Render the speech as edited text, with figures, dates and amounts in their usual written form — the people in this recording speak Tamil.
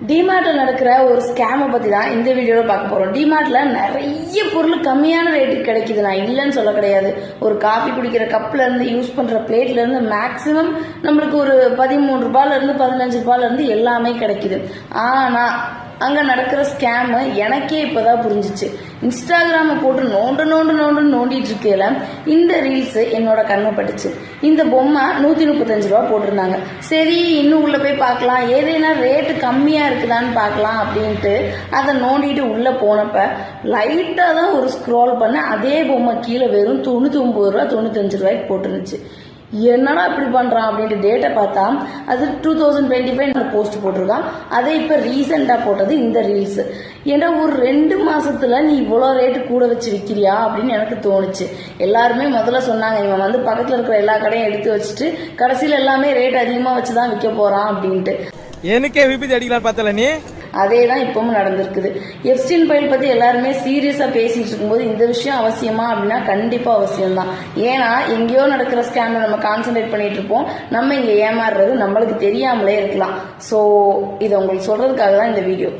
டிமார்ட்ல நடக்கிற ஒரு ஸ்கேமை பத்தி தான் இந்த வீடியோல பார்க்க போறோம். டிமார்ட்ல நிறைய பொருள் கம்மியான ரேட்டுக்கு கிடைக்குது, நான் இல்லைன்னு சொல்ல கிடையாது. ஒரு காஃபி குடிக்கிற கப்ல இருந்து யூஸ் பண்ற பிளேட்ல இருந்து மேக்சிமம் நம்மளுக்கு ஒரு 13 ரூபாயில இருந்து 15 ரூபாயில இருந்து எல்லாமே கிடைக்குது. ஆனா அங்க நடக்கிற ஸ்கேம் எனக்கே இப்பதான் புரிஞ்சிச்சு. இன்ஸ்டாகிராம போட்டு நோண்டிட்டு இருக்கையில இந்த ரீல்ஸ் என்னோட கண்ணு பட்டுச்சு. இந்த பொம்மை 135 ரூபா போட்டிருந்தாங்க. சரி, இன்னும் உள்ள போய் பார்க்கலாம், ஏதேனா ரேட்டு கம்மியா இருக்குதான்னு பார்க்கலாம் அப்படின்ட்டு அதை நோண்டிட்டு உள்ள போனப்ப லைட்டா தான் ஒரு ஸ்க்ரோல் பண்ண அதே பொம்மை கீழே வெறும் 99 ரூபா 95 ரூபாய்க்கு போட்டுருந்துச்சு. என்னடா இப்படி பண்றான் அப்படின்ட்டு டேட்டை பார்த்தா அது 2025 போஸ்ட் போட்டிருக்கான். அதை இப்ப ரீசெண்டா போட்டது இந்த ரீல்ஸ். ஏன்னா ஒரு 2 மாசத்துல நீ இவ்வளவு ரேட்டு கூட வச்சு விற்கிறியா அப்படின்னு எனக்கு தோணுச்சு. எல்லாருமே முதல்ல சொன்னாங்க, இவன் வந்து பக்கத்துல இருக்கிற எல்லா கடையும் எடுத்து வச்சுட்டு கடைசியில எல்லாமே ரேட் அதிகமா வச்சுதான் விற்க போறான் அப்படின்ட்டு. எனக்கே விபத்து அடிக்கலாம் பார்த்தல நீ. அதே தான் இப்பவும் நடந்திருக்குது. எப்ஸ்டீன் ஃபைல் பத்தி எல்லாருமே சீரியஸா பேசிட்டு இருக்கும்போது இந்த விஷயம் அவசியமா அப்படின்னா கண்டிப்பா அவசியம் தான். ஏன்னா எங்கேயோ நடக்கிற ஸ்கேம்ல நம்ம கான்சென்ட்ரேட் பண்ணிட்டு இருப்போம், நம்ம இங்க ஏமாறுறது நம்மளுக்கு தெரியாமலே இருக்கலாம். சோ இதை உங்களுக்கு சொல்றதுக்காக தான் இந்த வீடியோ.